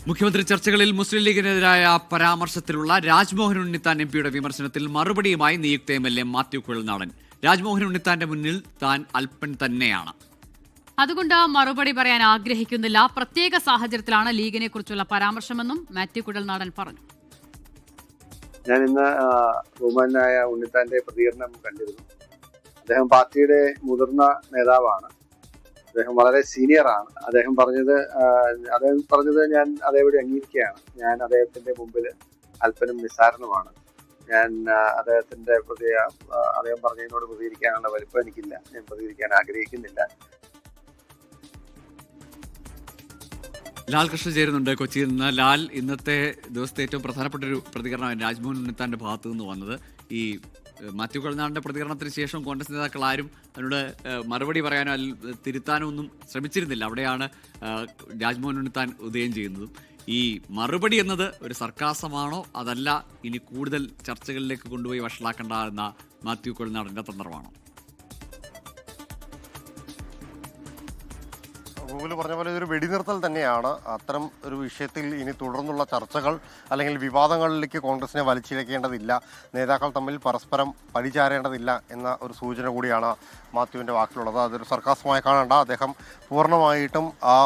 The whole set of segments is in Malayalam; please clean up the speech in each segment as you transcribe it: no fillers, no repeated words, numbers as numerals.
മുഖ്യമന്ത്രി ചർച്ചകളിൽ മുസ്ലിം ലീഗിനെതിരായ പരാമർശത്തിലുള്ള രാജ്മോഹൻ ഉണ്ണിത്താൻ എംപിയുടെ വിമർശനത്തിൽ മറുപടിയുമായി നിയുക്ത MLA മാത്യു കുഴൽനാടൻ. രാജ്മോഹൻ ഉണ്ണിത്താന്റെ മുന്നിൽ താൻ അല്പൻ തന്നെയാണ്. അതുകൊണ്ട് മറുപടി പറയാൻ ആഗ്രഹിക്കുന്നില്ല. പ്രത്യേക സാഹചര്യത്തിലാണ് ലീഗിനെ കുറിച്ചുള്ള പരാമർശമെന്നും മാത്യു കുഴൽനാടൻ പറഞ്ഞു. ഞാൻ ഇന്ന് ബഹുമാനായ ഉണ്ണിത്താന്റെ പ്രതികരണം കണ്ടിരുന്നു. അദ്ദേഹം പാർട്ടിയുടെ മുതിർന്ന നേതാവാണ്. അദ്ദേഹം വളരെ സീനിയറാണ്. അദ്ദേഹം പറഞ്ഞത് ഞാൻ അതേപടി അംഗീകരിക്കുകയാണ്. ഞാൻ അദ്ദേഹത്തിന്റെ മുമ്പിൽ അല്പനും നിസ്സാരനുമാണ്. ഞാൻ അദ്ദേഹം പറഞ്ഞതിനോട് പ്രതികരിക്കാനുള്ള വലിപ്പം എനിക്കില്ല. ഞാൻ പ്രതികരിക്കാൻ ആഗ്രഹിക്കുന്നില്ല. ലാൽ കൃഷ്ണ ചേരുന്നുണ്ട് കൊച്ചിയിൽ നിന്ന്. ലാൽ, ഇന്നത്തെ ദിവസത്തെ ഏറ്റവും പ്രധാനപ്പെട്ട ഒരു പ്രതികരണമാണ് രാജ്മോഹൻ ഉണ്ണിത്താന്റെ ഭാഗത്തു നിന്ന് വന്നത്. ഈ മാത്യു കുഴൽനാടന്റെ പ്രതികരണത്തിന് ശേഷം കോൺഗ്രസ് നേതാക്കൾ ആരും അതിനോട് മറുപടി പറയാനോ തിരുത്താനോ ഒന്നും ശ്രമിച്ചിരുന്നില്ല. അവിടെയാണ് രാജ്മോഹൻ ഉണ്ണിത്താൻ ഉദയം ചെയ്യുന്നതും. ഈ മറുപടി എന്നത് ഒരു സർക്കാസമാണോ, അതല്ല ഇനി കൂടുതൽ ചർച്ചകളിലേക്ക് കൊണ്ടുപോയി വഷളാക്കേണ്ട എന്ന മാത്യു കുഴൽനാടന്റെ തന്ത്രമാണോ? ഗൂഗിൾ പറഞ്ഞ പോലെ ഇതൊരു വെടിനിർത്തൽ തന്നെയാണ്. അത്തരം ഒരു വിഷയത്തിൽ ഇനി തുടർന്നുള്ള ചർച്ചകൾ അല്ലെങ്കിൽ വിവാദങ്ങളിലേക്ക് കോൺഗ്രസിനെ വലിച്ചിഴക്കേണ്ടതില്ല, നേതാക്കൾ തമ്മിൽ പരസ്പരം പഴിചാരേണ്ടതില്ല എന്ന ഒരു സൂചന കൂടിയാണ് മാത്യുവിൻ്റെ വാക്കിലുള്ളത്. അതൊരു സർക്കാസമായി കാണേണ്ട. അദ്ദേഹം പൂർണ്ണമായിട്ടും ആ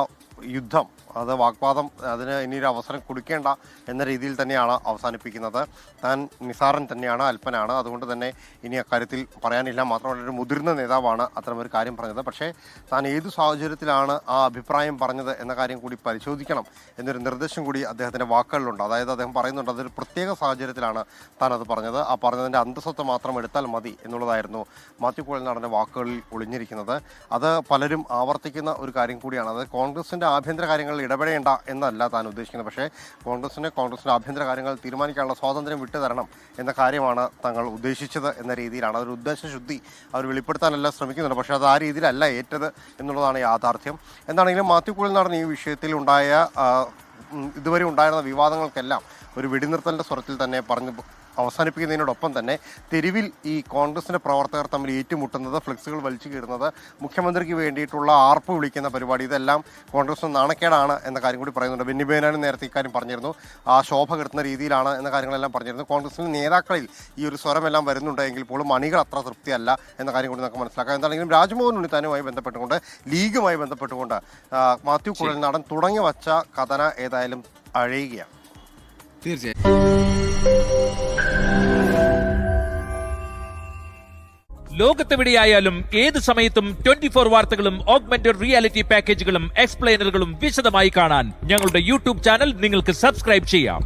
യുദ്ധം, അത് വാഗ്വാദം, അതിന് ഇനിയൊരു അവസരം കൊടുക്കേണ്ട എന്ന രീതിയിൽ തന്നെയാണ് അവസാനിപ്പിക്കുന്നത്. താൻ നിസാരൻ തന്നെയാണ്, അല്പനാണ്. അതുകൊണ്ട് തന്നെ ഇനി അക്കാര്യത്തിൽ പറയാനില്ല. മാത്രമല്ല ഒരു മുതിർന്ന നേതാവാണ് അത്തരമൊരു കാര്യം പറഞ്ഞത്. പക്ഷേ താൻ ഏതു സാഹചര്യത്തിലാണ് ആ അഭിപ്രായം പറഞ്ഞത് എന്ന കാര്യം കൂടി പരിശോധിക്കണം എന്നൊരു നിർദ്ദേശം കൂടി അദ്ദേഹത്തിൻ്റെ വാക്കുകളിലുണ്ട്. അതായത് അദ്ദേഹം പറയുന്നുണ്ട് അതൊരു പ്രത്യേക സാഹചര്യത്തിലാണ് താൻ അത് പറഞ്ഞത്. ആ പറഞ്ഞതിൻ്റെ അന്തസ്സത്ത മാത്രം എടുത്താൽ മതി എന്നുള്ളതായിരുന്നു മാത്യു കുഴൽനാടൻ്റെ വാക്കുകളിൽ ഒളിഞ്ഞിരിക്കുന്നത്. അത് പലരും ആവർത്തിക്കുന്ന ഒരു കാര്യം കൂടിയാണ്. അത് കോൺഗ്രസിൻ്റെ ആഭ്യന്തര കാര്യങ്ങളിൽ ഇടപെടേണ്ട എന്നല്ല താൻ ഉദ്ദേശിക്കുന്നത്. പക്ഷേ കോൺഗ്രസിൻ്റെ ആഭ്യന്തര കാര്യങ്ങൾ തീരുമാനിക്കാനുള്ള സ്വാതന്ത്ര്യം വിട്ടുതരണം എന്ന കാര്യമാണ് തങ്ങൾ ഉദ്ദേശിച്ചത് എന്ന രീതിയിലാണ്. അതൊരു ഉദ്ദേശശുദ്ധി അവർ വെളിപ്പെടുത്താനെല്ലാം ശ്രമിക്കുന്നുണ്ട്. പക്ഷേ അത് ആ രീതിയിലല്ല ഏറ്റത് എന്നുള്ളതാണ് യാഥാർത്ഥ്യം. എന്താണെങ്കിലും മാത്യു കുഴൽനാടൻ ഈ വിഷയത്തിൽ ഇതുവരെ ഉണ്ടായിരുന്ന വിവാദങ്ങൾക്കെല്ലാം ഒരു വെടിനിർത്തലിൻ്റെ സ്വരത്തിൽ തന്നെ പറഞ്ഞു അവസാനിപ്പിക്കുന്നതിനോടൊപ്പം തന്നെ തെരുവിൽ ഈ കോൺഗ്രസിൻ്റെ പ്രവർത്തകർ തമ്മിൽ ഏറ്റുമുട്ടുന്നത്, ഫ്ലെക്സുകൾ വലിച്ചു കീറുന്നത്, മുഖ്യമന്ത്രിക്ക് വേണ്ടിയിട്ടുള്ള ആർപ്പ് വിളിക്കുന്ന പരിപാടി, ഇതെല്ലാം കോൺഗ്രസിന് നാണക്കേടാണ് എന്ന കാര്യം കൂടി പറയുന്നുണ്ട്. ബെന്നി ബെഹനാനും നേരത്തെ ഇക്കാര്യം പറഞ്ഞിരുന്നു. ആ ശോഭ കെടുത്തുന്ന രീതിയിലാണ് എന്ന കാര്യങ്ങളെല്ലാം പറഞ്ഞിരുന്നു. കോൺഗ്രസിലെ നേതാക്കളിൽ ഈ ഒരു സ്വരമെല്ലാം വരുന്നുണ്ടെങ്കിൽ പോലും അണികൾ അത്ര തൃപ്തിയല്ല എന്ന കാര്യം കൂടി നമുക്ക് മനസ്സിലാക്കാം. എന്താണെങ്കിലും രാജ്മോഹൻ ഉണ്ണിത്താനുമായി ബന്ധപ്പെട്ടുകൊണ്ട്, ലീഗുമായി ബന്ധപ്പെട്ടുകൊണ്ട് മാത്യു കുഴൽനാടൻ തുടങ്ങി വച്ച കഥന ഏതായാലും അഴയുകയാണ്. തീർച്ചയായും. ലോകത്തെവിടെയായാലും ഏത് സമയത്തും 24 വാർത്തകളും ഓഗ്മെന്റഡ് റിയാലിറ്റി പാക്കേജുകളും എക്സ്പ്ലെയിനറുകളും വിശദമായി കാണാൻ ഞങ്ങളുടെ യൂട്യൂബ് ചാനൽ നിങ്ങൾക്ക് സബ്സ്ക്രൈബ് ചെയ്യാം.